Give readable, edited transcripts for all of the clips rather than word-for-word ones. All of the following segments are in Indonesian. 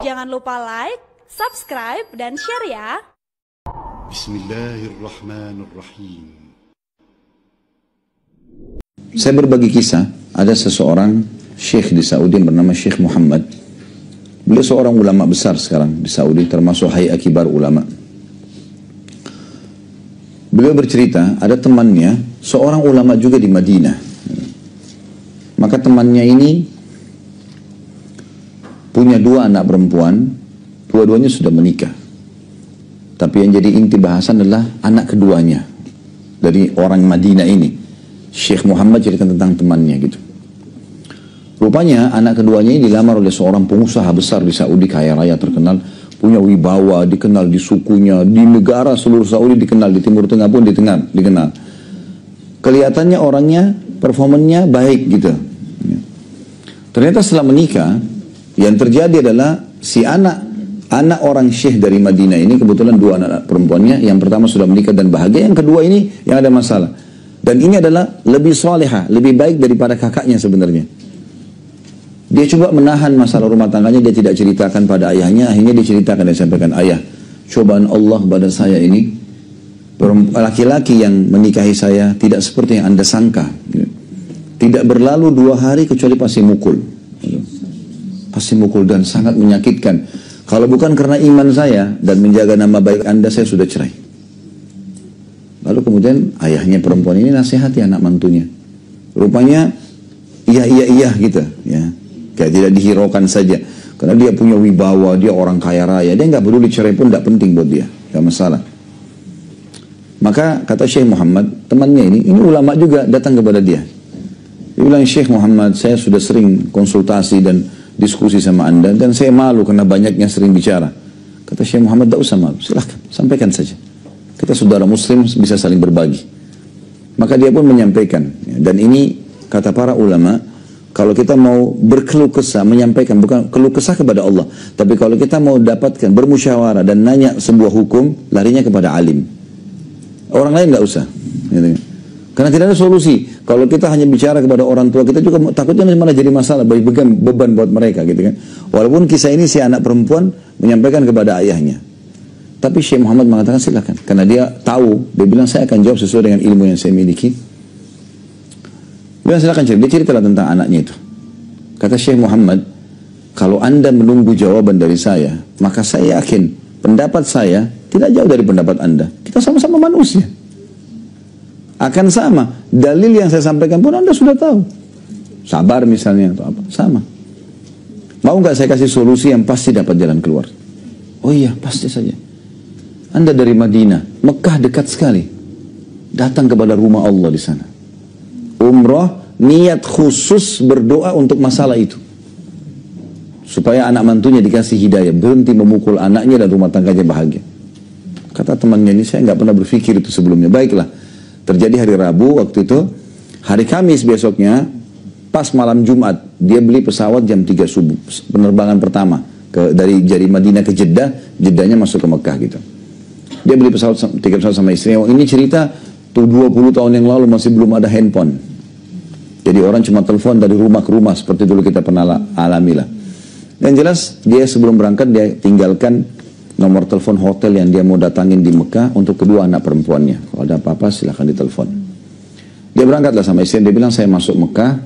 Jangan lupa like, subscribe, dan share ya. Bismillahirrahmanirrahim. Saya berbagi kisah, ada seseorang syekh di Saudi bernama Syekh Muhammad. Beliau seorang ulama besar sekarang di Saudi, termasuk Hay'ah Kibar Ulama. Beliau bercerita, ada temannya, seorang ulama juga di Madinah. Maka temannya ini punya dua anak perempuan, dua-duanya sudah menikah. Tapi yang jadi inti bahasan adalah anak keduanya dari orang Madinah ini. Syekh Muhammad cerita tentang temannya gitu. Rupanya anak keduanya ini dilamar oleh seorang pengusaha besar di Saudi, kaya raya terkenal, punya wibawa, dikenal di sukunya, di negara seluruh Saudi dikenal, di Timur Tengah pun dikenal. Kelihatannya orangnya, performanya baik gitu. Ternyata setelah menikah, yang terjadi adalah si anak orang syekh dari Madinah ini, kebetulan dua anak perempuannya, yang pertama sudah menikah dan bahagia, yang kedua ini yang ada masalah. Dan ini adalah lebih salihah, lebih baik daripada kakaknya sebenarnya. Dia coba menahan masalah rumah tangganya, dia tidak ceritakan pada ayahnya, akhirnya dia ceritakan, dia sampaikan, ayah, cobaan Allah pada saya ini, laki-laki yang menikahi saya tidak seperti yang Anda sangka. Tidak berlalu 2 hari kecuali pasti mukul. Pasti mukul dan sangat menyakitkan. Kalau bukan karena iman saya dan menjaga nama baik Anda, saya sudah cerai. Lalu kemudian ayahnya perempuan ini nasihati anak mantunya. Rupanya iya gitu ya. Kayak tidak dihiraukan saja. Karena dia punya wibawa, dia orang kaya raya. Dia nggak peduli cerai pun nggak penting buat dia. Nggak masalah. Maka kata Syekh Muhammad, temannya ini ulama juga datang kepada dia. Dia bilang, Syekh Muhammad, saya sudah sering konsultasi dan diskusi sama Anda. Dan saya malu karena banyaknya sering bicara. Kata Syekh Muhammad, tidak usah malu. Silahkan, sampaikan saja. Kita saudara muslim bisa saling berbagi. Maka dia pun menyampaikan. Dan ini kata para ulama, kalau kita mau berkeluh kesah, menyampaikan, bukan keluh kesah kepada Allah. Tapi kalau kita mau dapatkan, bermusyawarah dan nanya sebuah hukum, larinya kepada alim. Orang lain nggak usah. Gitu. Karena tidak ada solusi. Kalau kita hanya bicara kepada orang tua, kita juga takutnya malah jadi masalah, beban buat mereka gitu kan. Walaupun kisah ini si anak perempuan menyampaikan kepada ayahnya. Tapi Syekh Muhammad mengatakan silakan. Karena dia tahu, dia bilang saya akan jawab sesuai dengan ilmu yang saya miliki. Dia bilang silakan cerita. Dia ceritalah tentang anaknya itu. Kata Syekh Muhammad, kalau Anda menunggu jawaban dari saya, maka saya yakin pendapat saya tidak jauh dari pendapat Anda. Kita sama-sama manusia. Akan sama. Dalil yang saya sampaikan pun Anda sudah tahu. Sabar misalnya atau apa. Sama. Mau nggak saya kasih solusi yang pasti dapat jalan keluar? Oh iya, pasti saja. Anda dari Madinah, Mekah dekat sekali. Datang kepada rumah Allah di sana. Umrah, niat khusus berdoa untuk masalah itu. Supaya anak mantunya dikasih hidayah. Berhenti memukul anaknya dan rumah tangganya bahagia. Kata temannya ini, saya nggak pernah berpikir itu sebelumnya. Baiklah. Terjadi hari Rabu waktu itu. Hari Kamis besoknya, pas malam Jumat, dia beli pesawat jam 3 subuh. Penerbangan pertama. Dari Madinah ke Jeddah, Jeddahnya masuk ke Mekah gitu. Dia beli tiket pesawat sama istrinya. Ini cerita tuh 20 tahun yang lalu masih belum ada handphone. Jadi orang cuma telepon dari rumah ke rumah seperti dulu kita pernah alami lah. Dan jelas dia sebelum berangkat dia tinggalkan nomor telepon hotel yang dia mau datangin di Mekah untuk kedua anak perempuannya. Kalau ada apa-apa silahkan ditelepon. Dia berangkatlah sama istri. Dia bilang saya masuk Mekah.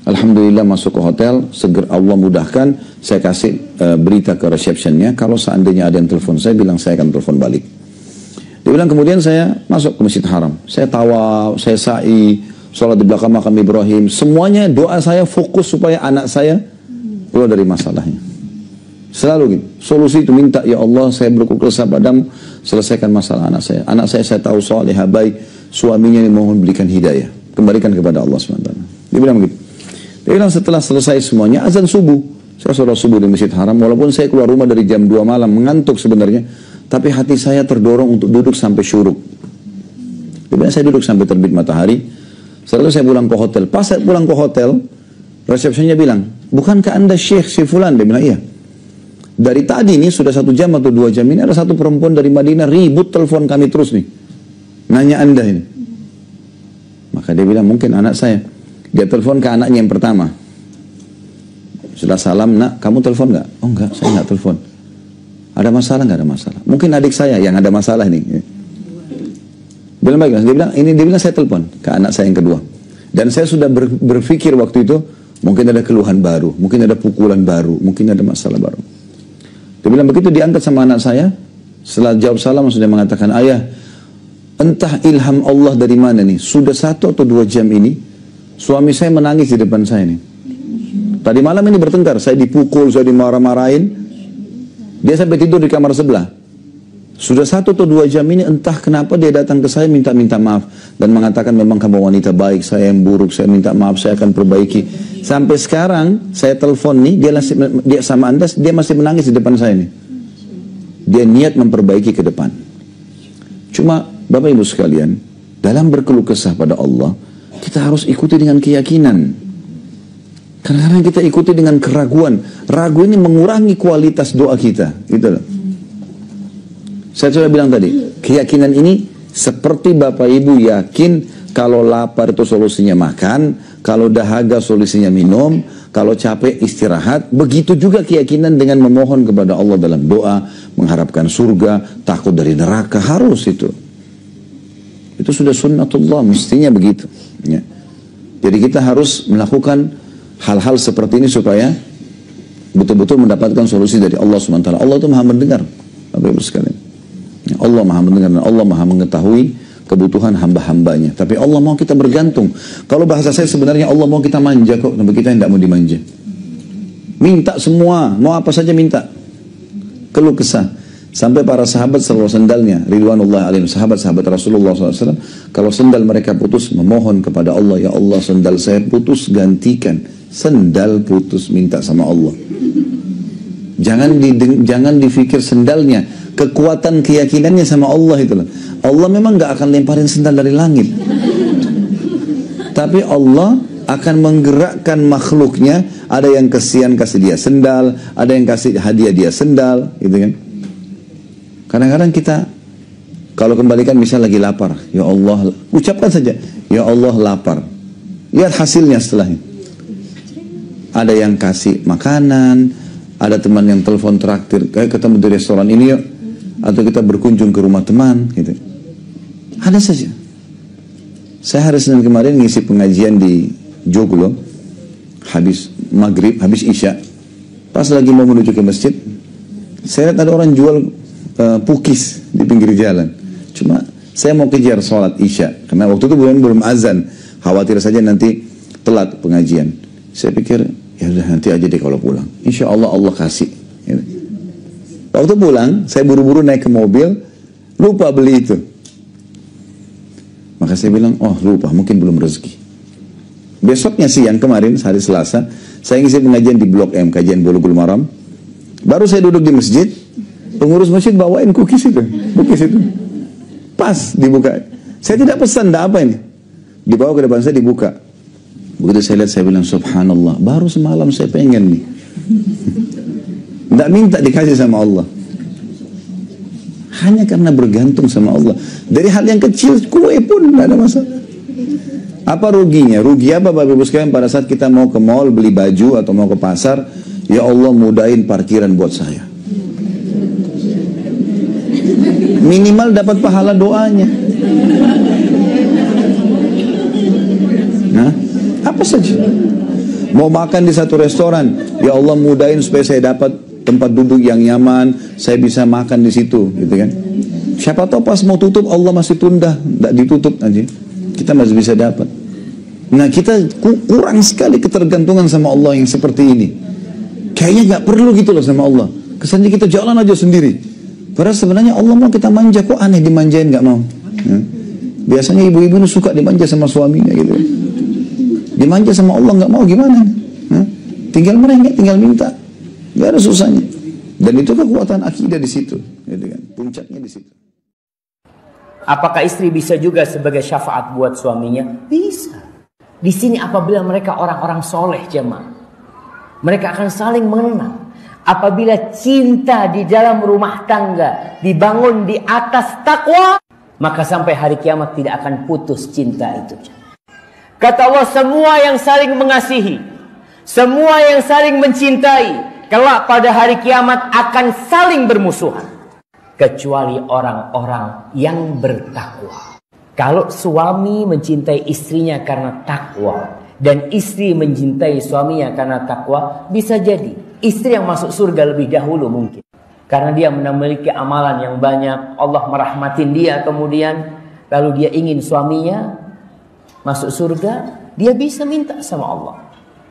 Alhamdulillah masuk ke hotel. Segera Allah mudahkan. Saya kasih berita ke resepsionnya. Kalau seandainya ada yang telepon saya bilang saya akan telepon balik. Dia bilang kemudian saya masuk ke Masjid Haram. Saya tawaf, saya sa'i, sholat di belakang makam Ibrahim. Semuanya doa saya fokus supaya anak saya keluar dari masalahnya. Selalu gitu. Solusi itu minta, ya Allah saya berkeluh kesah padamu, selesaikan masalah anak saya. Anak saya tahu salihah baik, suaminya ini mohon berikan hidayah. Kembalikan kepada Allah SWT. Dia bilang begitu. Dia bilang setelah selesai semuanya, azan subuh. Saya sholat subuh di Masjid Haram, walaupun saya keluar rumah dari jam 2 malam, mengantuk sebenarnya. Tapi hati saya terdorong untuk duduk sampai syuruk. Dia bilang saya duduk sampai terbit matahari. Setelah saya pulang ke hotel. Pas saya pulang ke hotel, resepsinya bilang, bukankah Anda Syekh si Fulan? Dia bilang, iya. Dari tadi nih sudah 1 jam atau 2 jam ini ada satu perempuan dari Madinah ribut telepon kami terus nih. Nanya Anda ini. Maka dia bilang mungkin anak saya. Dia telepon ke anaknya yang pertama. Setelah salam, nak, kamu telepon nggak? Oh enggak, saya nggak telepon. Ada masalah nggak? Ada masalah. Mungkin adik saya yang ada masalah nih. Bilang baik, dia bilang saya telepon ke anak saya yang kedua. Dan saya sudah berpikir waktu itu, mungkin ada keluhan baru, mungkin ada pukulan baru, mungkin ada masalah baru. Dia bilang begitu diangkat sama anak saya, setelah jawab salam sudah mengatakan, ayah, entah ilham Allah dari mana nih, sudah 1 atau 2 jam ini, suami saya menangis di depan saya nih. Tadi malam ini bertengkar, saya dipukul, saya dimarah-marahin, dia sampai tidur di kamar sebelah. Sudah 1 atau 2 jam ini entah kenapa dia datang ke saya minta maaf. Dan mengatakan memang kamu wanita baik, saya yang buruk, saya minta maaf, saya akan perbaiki. Sampai sekarang saya telepon nih, dia sama Anda, dia masih menangis di depan saya nih. Dia niat memperbaiki ke depan. Cuma Bapak Ibu sekalian, dalam berkeluh kesah pada Allah, kita harus ikuti dengan keyakinan. Kadang-kadang kita ikuti dengan keraguan. Ragu ini mengurangi kualitas doa kita. Gitu loh. Saya sudah bilang tadi, keyakinan ini seperti Bapak Ibu yakin kalau lapar itu solusinya makan, kalau dahaga solusinya minum, kalau capek istirahat. Begitu juga keyakinan dengan memohon kepada Allah dalam doa, mengharapkan surga, takut dari neraka, harus itu. Itu sudah sunnatullah, mestinya begitu. Ya. Jadi kita harus melakukan hal-hal seperti ini supaya betul-betul mendapatkan solusi dari Allah SWT. Allah itu maha mendengar, Bapak Ibu sekalian. Allah maha mendengar dan Allah maha mengetahui kebutuhan hamba-hambanya. Tapi Allah mau kita bergantung. Kalau bahasa saya sebenarnya Allah mau kita manja kok, tapi kita tidak mau dimanja. Minta semua, mau apa saja minta. Keluh kesah. Sampai para sahabat selalu sendalnya, ridwanullah alaihim, sahabat-sahabat Rasulullah SAW, kalau sendal mereka putus, memohon kepada Allah, ya Allah sendal saya putus, gantikan. Sendal putus, minta sama Allah. Jangan difikir sendalnya, kekuatan keyakinannya sama Allah itu loh. Allah memang nggak akan lemparin sendal dari langit, tapi Allah akan menggerakkan makhluknya. Ada yang kesian kasih dia sendal, ada yang kasih hadiah dia sendal, gitu kan. Kadang-kadang kita kalau kembalikan misal lagi lapar, ya Allah, ucapkan saja, ya Allah lapar. Lihat hasilnya setelahnya. Ada yang kasih makanan, ada teman yang telepon traktir, kayak ketemu di restoran ini yuk, atau kita berkunjung ke rumah teman, gitu. Ada saja. Saya hari Senin kemarin ngisi pengajian di Joglo, habis maghrib, habis isya. Pas lagi mau menuju ke masjid, saya lihat ada orang jual pukis di pinggir jalan. Cuma saya mau kejar sholat isya, karena waktu itu belum azan, khawatir saja nanti telat pengajian. Saya pikir, ya udah nanti aja deh kalau pulang. Insya Allah Allah kasih. Gitu. Waktu pulang, saya buru-buru naik ke mobil, lupa beli itu. Maka saya bilang, oh lupa, mungkin belum rezeki. Besoknya siang kemarin, hari Selasa, saya ngisi pengajian di Blok M, kajian Bulughul Maram. Baru saya duduk di masjid, pengurus masjid bawain cookies itu. Pas dibuka. Saya tidak pesan, tidak apa ini. Dibawa ke depan saya, dibuka. Begitu saya lihat, saya bilang, subhanallah, baru semalam saya pengen nih. Tidak minta dikasih sama Allah. Hanya karena bergantung sama Allah. Dari hal yang kecil, kue pun tidak ada masalah. Apa ruginya? Rugi apa Bapak Ibu sekalian pada saat kita mau ke mall beli baju atau mau ke pasar, ya Allah mudahin parkiran buat saya. Minimal dapat pahala doanya. Nah, apa saja. Mau makan di satu restoran, ya Allah mudahin supaya saya dapat tempat duduk yang nyaman, saya bisa makan di situ, gitu kan. Siapa tahu pas mau tutup Allah masih tunda, tidak ditutup aja, kita masih bisa dapat. Nah kita kurang sekali ketergantungan sama Allah yang seperti ini. Kayaknya nggak perlu gitu loh sama Allah. Kesannya kita jalan aja sendiri. Padahal sebenarnya Allah mau kita manja, kok aneh dimanjain nggak mau. Ya. Biasanya ibu-ibu suka dimanja sama suaminya gitu. Dimanja sama Allah nggak mau gimana? Ya. Tinggal merengek, tinggal minta. Gak ada susahnya. Dan itu kekuatan akidah di situ, gitu kan? Puncaknya di situ. Apakah istri bisa juga sebagai syafaat buat suaminya? Bisa. Di sini apabila mereka orang-orang soleh jemaah, mereka akan saling mengenal. Apabila cinta di dalam rumah tangga dibangun di atas takwa, maka sampai hari kiamat tidak akan putus cinta itu. Kata Allah, semua yang saling mengasihi, Semua yang saling mencintai kelak pada hari kiamat akan saling bermusuhan, kecuali orang-orang yang bertakwa. Kalau suami mencintai istrinya karena takwa dan istri mencintai suaminya karena takwa, bisa jadi istri yang masuk surga lebih dahulu mungkin. Karena dia memiliki amalan yang banyak, Allah merahmatin dia, kemudian lalu dia ingin suaminya masuk surga, dia bisa minta sama Allah.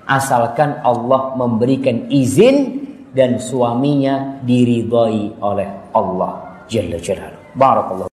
Asalkan Allah memberikan izin dan suaminya diridhai oleh Allah Jalla Jalaluhu. Barakallahu.